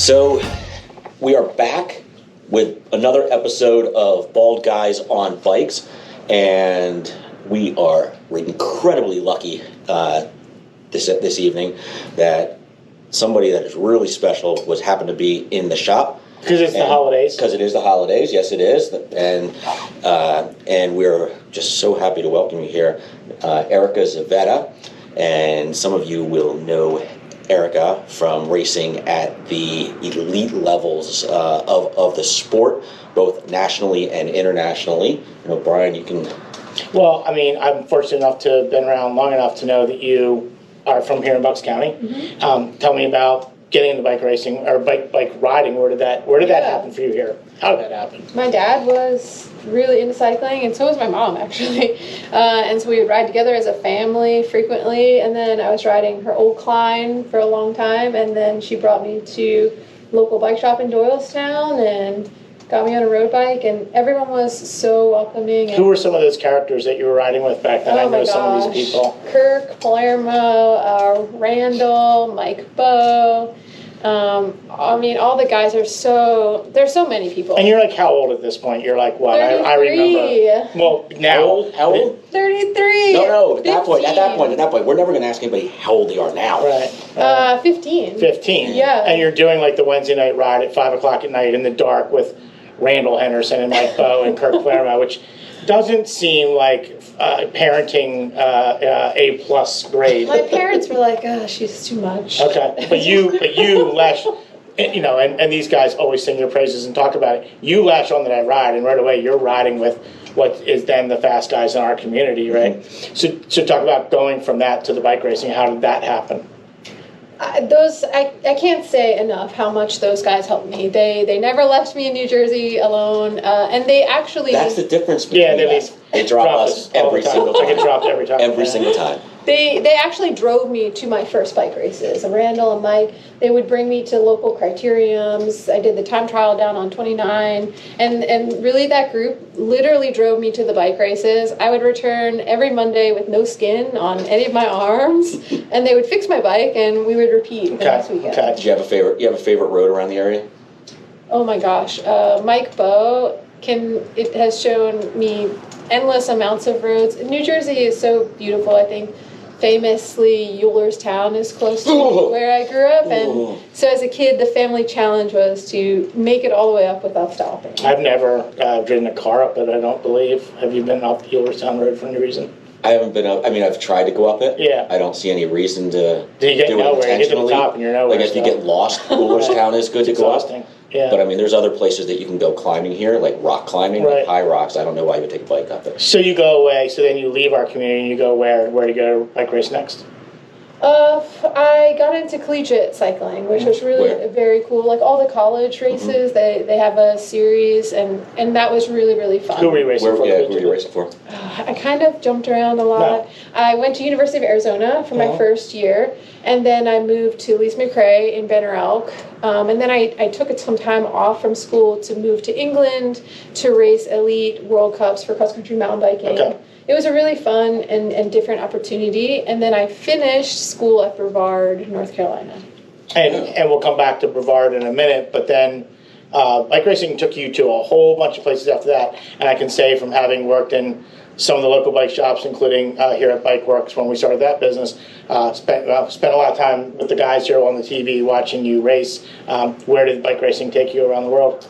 So we are back with another episode of Bald Guys on Bikes, and we are incredibly lucky this evening that somebody that is really special happened to be in the shop. Because it's the holidays. Because it is the holidays, yes it is, and we're just so happy to welcome you here, Erica Zaveta, and some of you will know Erica from racing at the elite levels of the sport, both nationally and internationally. You know, Brian, you can... Well, I mean, I'm fortunate enough to have been around long enough to know that you are from here in Bucks County. Mm-hmm. Tell me about getting into bike racing or bike riding. Where did that happen for you here? How did that happen? My dad was really into cycling, and so was my mom, actually. And so we would ride together as a family frequently. And then I was riding her old Klein for a long time, and then she brought me to local bike shop in Doylestown and got me on a road bike, and everyone was so welcoming. Who were some of those characters that you were riding with back then? I know some of these people. Kirk, Palermo, Randall, Mike Bowe. I mean, all the guys are there's so many people. And you're like, how old at this point? You're like, what? 33. I remember. Well, now. How old? 33. No, at that point, we're never going to ask anybody how old they are now. Right. 15. 15. Yeah. And you're doing like the Wednesday night ride at 5 o'clock at night in the dark with Randall Henderson and Mike Bowe and Kirk Palermo, which doesn't seem like parenting A+ grade. My parents were like, "Oh, she's too much." Okay, but you lash, you know, and these guys always sing your praises and talk about it. You lash onto that ride, and right away you're riding with what is then the fast guys in our community, right? Mm-hmm. So talk about going from that to the bike racing. How did that happen? I can't say enough how much those guys helped me. They never left me in New Jersey alone, and they actually... That's the difference between us. They drop us every single time. I get dropped every time. Every single time. They actually drove me to my first bike races. Randall and Mike, they would bring me to local criteriums. I did the time trial down on 29, and really that group literally drove me to the bike races. I would return every Monday with no skin on any of my arms, and they would fix my bike, and we would repeat the next weekend. Okay. Did you have a favorite road around the area? Oh my gosh, Mike Bowe it has shown me endless amounts of roads. New Jersey is so beautiful. I think famously Eulerstown is close to where I grew up, and so as a kid the family challenge was to make it all the way up without stopping. I've never driven a car up it, I don't believe. Have you been up the Eulerstown Road for any reason? I haven't been up. I mean, I've tried to go up it. Yeah. I don't see any reason to do it intentionally. You get to the top and you're nowhere. Like if you get lost, Eulerstown is good to go up. Yeah. But I mean, there's other places that you can go climbing here, like rock climbing, like high rocks. I don't know why you would take a bike up there. So you go away. So then you leave our community and you go where? Where do you go bike race next? I got into collegiate cycling, which was really very cool. Like all the college races, they have a series, and that was really, really fun. Who were you racing for? Who were you racing for? I kind of jumped around a lot. No. I went to University of Arizona for my first year, and then I moved to Lise McRae in Banner Elk, and then I took some time off from school to move to England to race elite World Cups for cross-country mountain biking. Okay. It was a really fun and different opportunity, and then I finished school at Brevard, North Carolina. And we'll come back to Brevard in a minute, but then bike racing took you to a whole bunch of places after that, and I can say from having worked in some of the local bike shops, including here at Bike Works when we started that business, spent a lot of time with the guys here on the TV watching you race. Where did bike racing take you around the world?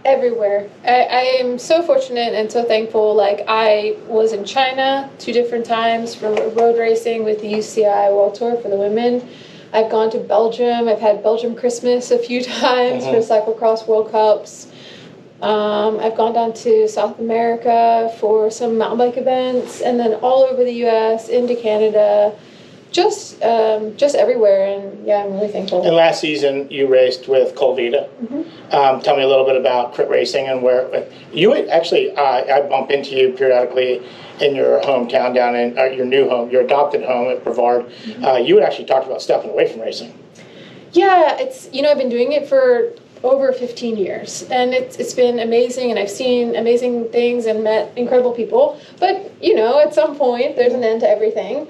Everywhere. I am so fortunate and so thankful. Like, I was in China 2 different times for road racing with the UCI World Tour for the women. I've gone to Belgium. I've had Belgium Christmas a few times for cyclocross World Cups. I've gone down to South America for some mountain bike events, and then all over the U.S., into Canada, just everywhere. And yeah, I'm really thankful. And last season you raced with Colvita. Tell me a little bit about crit racing and where you would actually. I bump into you periodically in your hometown down in your new home, your adopted home at Brevard. You had actually talked about stepping away from racing. Yeah, it's I've been doing it for over 15 years, and it's been amazing, and I've seen amazing things and met incredible people. But at some point, there's an end to everything.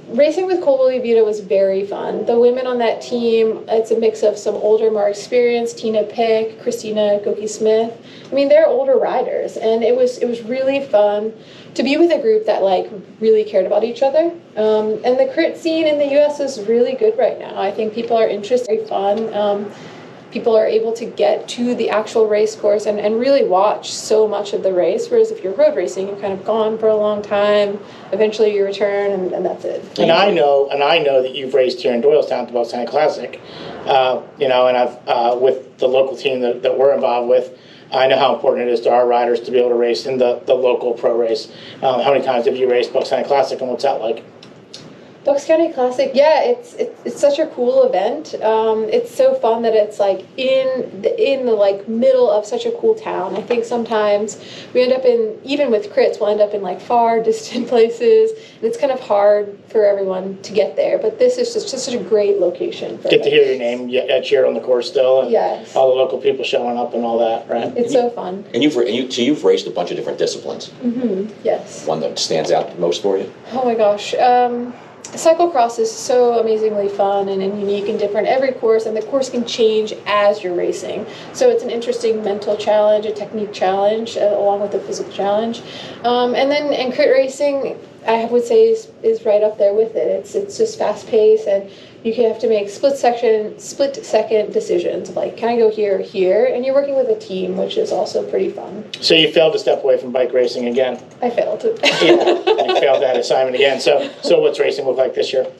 Racing with Colby Vita was very fun. The women on that team, it's a mix of some older, more experienced, Tina Pick, Christina Goki-Smith. I mean, they're older riders, and it was really fun to be with a group that really cared about each other. And the crit scene in the U.S. is really good right now. I think people are interested, very fun. People are able to get to the actual race course and really watch so much of the race, whereas if you're road racing, you're kind of gone for a long time. Eventually you return, and that's it. And I know that you've raced here in Doylestown at the Buckside Classic, and I've with the local team that we're involved with, I know how important it is to our riders to be able to race in the local pro race. How many times have you raced Buckside Classic, and what's that like? Bucks County Classic, yeah, it's such a cool event. It's so fun that it's in the middle of such a cool town. I think sometimes we end up even with crits, we'll end up in far distant places, and it's kind of hard for everyone to get there. But this is just such a great location. Get to hear your name cheered on the course still, and yes, all the local people showing up and all that, right? It's so fun. And you've raced a bunch of different disciplines. Mm-hmm. Yes. One that stands out most for you? Oh my gosh. Cyclocross is so amazingly fun and unique and different every course, and the course can change as you're racing. So it's an interesting mental challenge, a technique challenge, along with a physical challenge. And crit racing, I would say, is right up there with it. It's just fast paced, and you have to make split second decisions of can I go here or here, and you're working with a team, which is also pretty fun. So you failed to step away from bike racing again? I failed. Yeah, you failed that assignment again. So what's racing look like this year?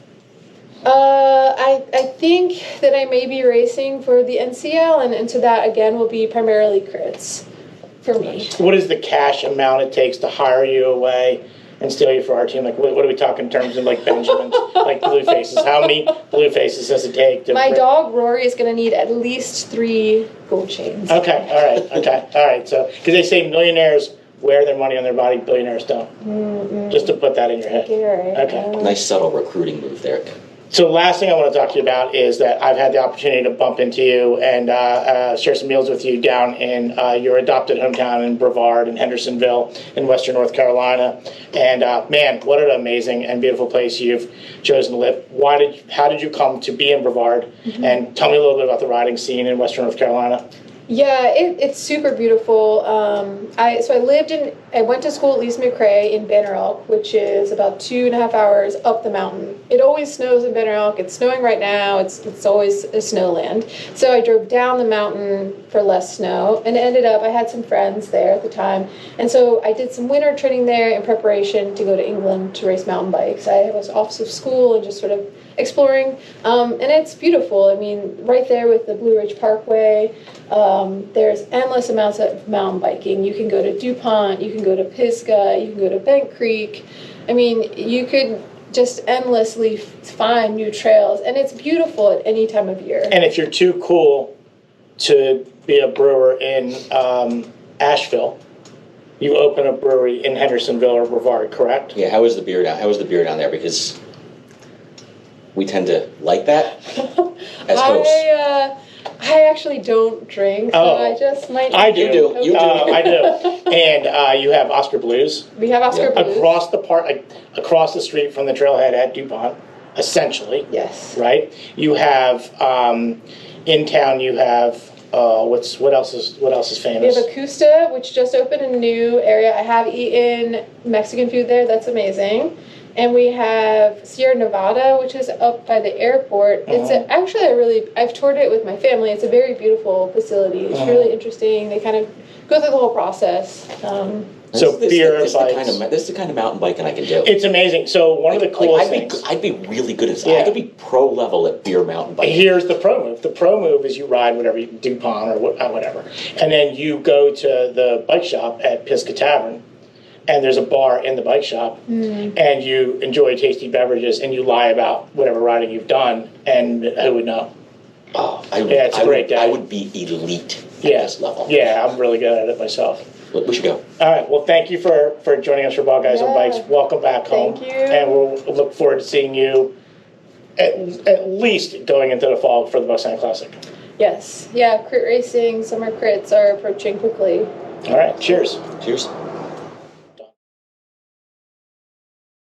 I think that I may be racing for the NCL, and to that again will be primarily crits for me. What is the cash amount it takes to hire you away and steal you for our team? What are we talking in terms of Benjamins, blue faces? How many blue faces does it take to... My dog Rory is going to need at least 3 gold chains. Okay, all right. So, because they say millionaires wear their money on their body, billionaires don't. Mm-hmm. Just to put that in your head. Okay. Nice subtle recruiting move there. So last thing I want to talk to you about is that I've had the opportunity to bump into you and share some meals with you down in your adopted hometown in Brevard and Hendersonville in western North Carolina. And man, what an amazing and beautiful place you've chosen to live. How did you come to be in Brevard? Mm-hmm. And tell me a little bit about the riding scene in western North Carolina. Yeah, it's super beautiful. I went to school at Lise McRae in Banner Elk, which is about 2.5 hours up the mountain. It always snows in Banner Elk. It's snowing right now. It's always a snowland. So I drove down the mountain for less snow, and I had some friends there at the time, and so I did some winter training there in preparation to go to England to race mountain bikes. I was off of school and just sort of exploring, and it's beautiful. I mean, right there with the Blue Ridge Parkway, there's endless amounts of mountain biking. You can go to DuPont, you can go to Pisgah, you can go to Bent Creek. I mean, you could just endlessly find new trails, and it's beautiful at any time of year. And if you're too cool to be a brewer in Asheville, you open a brewery in Hendersonville or Brevard, correct? Yeah, how was the beer down there? Because we tend to like that as hosts. I actually don't drink, so I just might. I do. You do. You do. I do. And you have Oscar Blues. We have Oscar Blues across the street from the trailhead at DuPont, essentially. Yes. Right. You have in town. You have what else is famous? We have Acosta, which just opened a new area. I have eaten Mexican food there. That's amazing. And we have Sierra Nevada, which is up by the airport. It's I've toured it with my family. It's a very beautiful facility. It's really interesting. They kind of go through the whole process. This is the kind of mountain biking I can do. It's amazing. So one of the coolest things. I'd be really good at. I could be pro level at beer mountain biking. Here's the pro move. The pro move is you ride whatever DuPont or whatever, and then you go to the bike shop at Pisgah Tavern. And there's a bar in the bike shop, and you enjoy tasty beverages, and you lie about whatever riding you've done, and who would know? Oh, it's a great day. I would be elite at this level. Yeah, I'm really good at it myself. But we should go. All right. Well, thank you for joining us for Ball Guys on Bikes. Welcome back home. Thank you. And we'll look forward to seeing you at least going into the fall for the Buckside Classic. Yes. Yeah, crit racing, summer crits are approaching quickly. All right, cheers. Cheers.